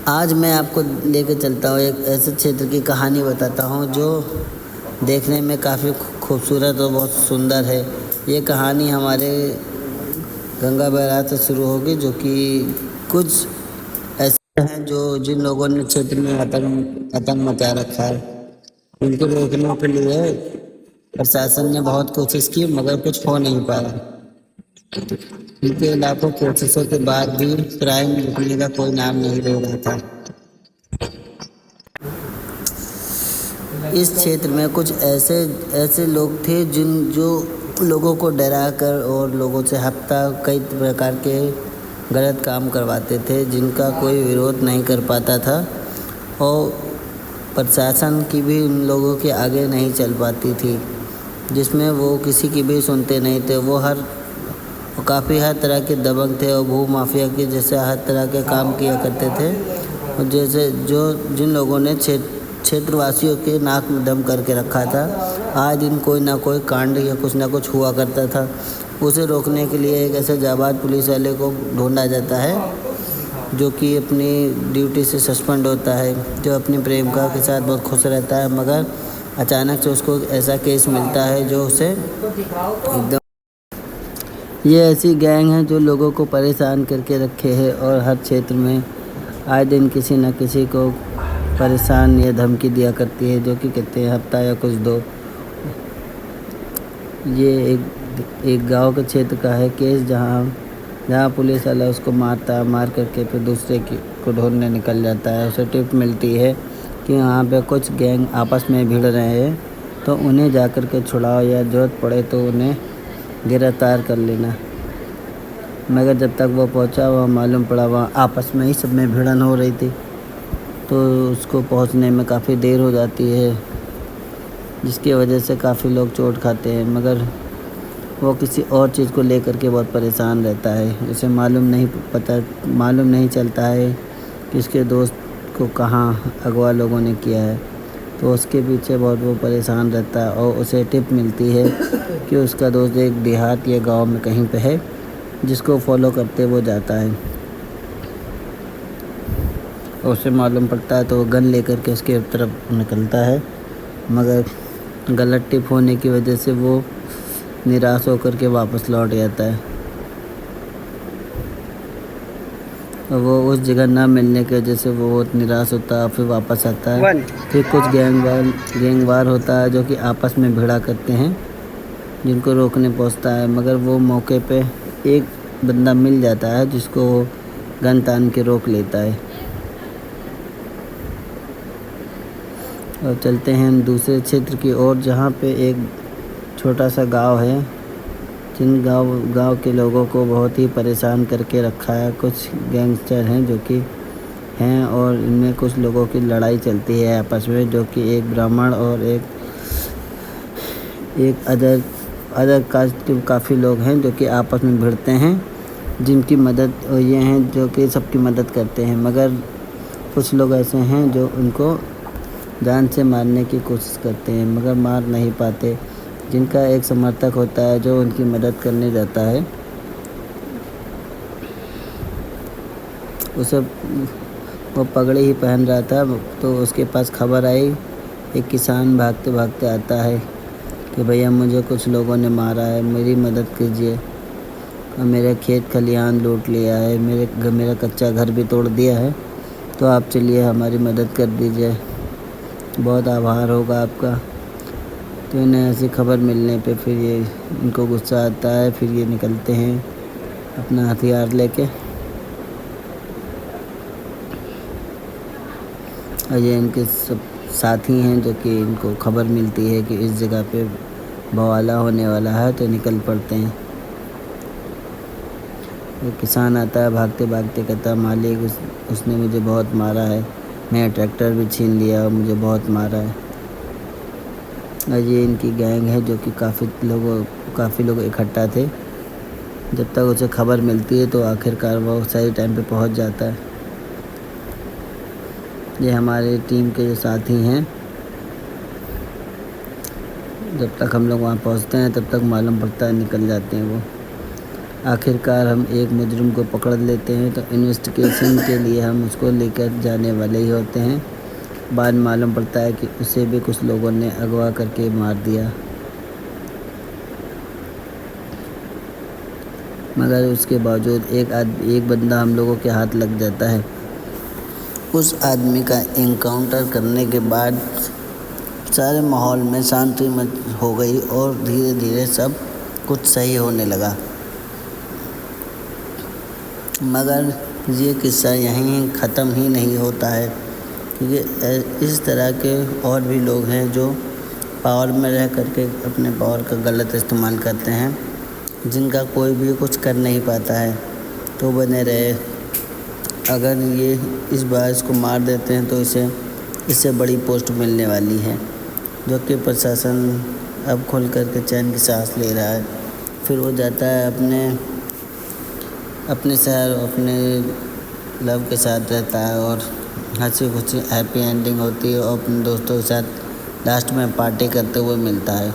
आज मैं आपको लेकर चलता हूँ एक ऐसे क्षेत्र की कहानी बताता हूँ जो देखने में काफ़ी खूबसूरत और बहुत सुंदर है। ये कहानी हमारे गंगा बैराज से शुरू होगी, जो कि कुछ ऐसे हैं जो जिन लोगों ने क्षेत्र में आतंक मचा रखा है। उनको रोकने के लिए प्रशासन ने बहुत कोशिश की, मगर कुछ हो नहीं पाया। उनके लाखों कोशिशों के बाद भी क्राइम रुकने का कोई नाम नहीं ले रहा था। इस क्षेत्र में कुछ ऐसे ऐसे लोग थे जो लोगों को डरा कर और लोगों से हफ्ता कई प्रकार के गलत काम करवाते थे, जिनका कोई विरोध नहीं कर पाता था और प्रशासन की भी उन लोगों के आगे नहीं चल पाती थी, जिसमें वो किसी की भी सुनते नहीं थे। वो काफ़ी हर तरह के दबंग थे और भू माफिया के जैसे हर तरह के काम किया करते थे। और जैसे जिन लोगों ने क्षेत्रवासियों के नाक में दम करके रखा था, आए दिन कोई ना कोई कांड या कुछ ना कुछ हुआ करता था। उसे रोकने के लिए एक ऐसे जाबाज पुलिस वाले को ढूंढा जाता है, जो कि अपनी ड्यूटी से सस्पेंड होता है, जो अपनी प्रेमिका के साथ बहुत खुश रहता है, मगर अचानक से उसको ऐसा केस मिलता है जो उसे एकदम। ये ऐसी गैंग है जो लोगों को परेशान करके रखे है और हर क्षेत्र में आए दिन किसी न किसी को परेशान या धमकी दिया करती है, जो कि कहते हैं हफ्ता या कुछ दो। ये एक गांव के क्षेत्र का है केस, जहाँ पुलिस वाला उसको मार करके फिर दूसरे को ढूंढने निकल जाता है। उसे टिप मिलती है कि यहाँ पे कुछ गैंग आपस में भिड़ रहे हैं, तो उन्हें जा कर के छुड़ाओ या ज़रूरत पड़े तो उन्हें गिरफ्तार कर लेना। मगर जब तक वो पहुँचा, वह मालूम पड़ा वहाँ आपस में ही सब में भिड़न हो रही थी, तो उसको पहुंचने में काफ़ी देर हो जाती है, जिसकी वजह से काफ़ी लोग चोट खाते हैं। मगर वो किसी और चीज़ को लेकर के बहुत परेशान रहता है। उसे मालूम नहीं चलता है कि उसके दोस्त को कहाँ अगवा लोगों ने किया है, तो उसके पीछे बहुत वो परेशान रहता है। और उसे टिप मिलती है कि उसका दोस्त एक देहात या गाँव में कहीं पे है, जिसको फॉलो करते वो जाता है। और उसे मालूम पड़ता है तो वो गन लेकर के उसके तरफ निकलता है, मगर गलत टिप होने की वजह से वो निराश होकर के वापस लौट जाता है। और वो उस जगह ना मिलने की वजह से वो बहुत निराश होता है, फिर वापस आता है। फिर कुछ गैंगवार होता है जो कि आपस में भिड़ा करते हैं, जिनको रोकने पहुंचता है। मगर वो मौके पे एक बंदा मिल जाता है जिसको वो गन तान के रोक लेता है। और चलते हैं हम दूसरे क्षेत्र की ओर, जहाँ पे एक छोटा सा गांव है, जिन गांव के लोगों को बहुत ही परेशान करके रखा है। कुछ गैंगस्टर हैं जो कि हैं, और इनमें कुछ लोगों की लड़ाई चलती है आपस में, जो कि एक ब्राह्मण और एक अदर कास्ट के काफ़ी लोग हैं जो कि आपस में भिड़ते हैं, जिनकी मदद ये हैं जो कि सबकी मदद करते हैं। मगर कुछ लोग ऐसे हैं जो उनको जान से मारने की कोशिश करते हैं, मगर मार नहीं पाते। जिनका एक समर्थक होता है जो उनकी मदद करने जाता है, उसे वो पगड़ी ही पहन रहा था, तो उसके पास खबर आई। एक किसान भागते भागते आता है कि भैया मुझे कुछ लोगों ने मारा है, मेरी मदद कीजिए, और मेरे खेत खलिहान लूट लिया है, मेरा कच्चा घर भी तोड़ दिया है, तो आप चलिए हमारी मदद कर दीजिए, बहुत आभार होगा आपका। तो इन्हें ऐसी खबर मिलने पे फिर ये इनको गुस्सा आता है। फिर ये निकलते हैं अपना हथियार लेके, और ये इनके सब साथी हैं जो कि इनको खबर मिलती है कि इस जगह पे बवाला होने वाला है, तो निकल पड़ते हैं। वो किसान आता है भागते भागते, कहता है मालिक उसने मुझे बहुत मारा है, मेरा ट्रैक्टर भी छीन लिया और मुझे बहुत मारा है। और ये इनकी गैंग है जो कि काफ़ी लोग इकट्ठा थे। जब तक उसे खबर मिलती है तो आखिरकार वो सही टाइम पे पहुंच जाता है। ये हमारे टीम के जो साथी हैं, जब तक हम लोग वहाँ पहुँचते हैं तब तक मालूम पड़ता है निकल जाते हैं वो। आखिरकार हम एक मुजरिम को पकड़ लेते हैं तो इन्वेस्टिगेशन के लिए हम उसको लेकर जाने वाले ही होते हैं। बाद में मालूम पड़ता है कि उसे भी कुछ लोगों ने अगवा करके मार दिया, मगर उसके बावजूद एक बंदा हम लोगों के हाथ लग जाता है। उस आदमी का इनकाउंटर करने के बाद सारे माहौल में शांति हो गई और धीरे धीरे सब कुछ सही होने लगा। मगर ये किस्सा यहीं ख़त्म ही नहीं होता है, क्योंकि इस तरह के और भी लोग हैं जो पावर में रह करके अपने पावर का गलत इस्तेमाल करते हैं, जिनका कोई भी कुछ कर नहीं पाता है। तो बने रहे, अगर ये इस बार इसको मार देते हैं तो इससे बड़ी पोस्ट मिलने वाली है, जो कि प्रशासन अब खुल करके चैन की सांस ले रहा है। फिर वो जाता है अपने शहर, अपने लव के साथ रहता है और हंसी खुशी हैप्पी एंडिंग होती है और अपने दोस्तों के साथ लास्ट में पार्टी करते हुए मिलता है।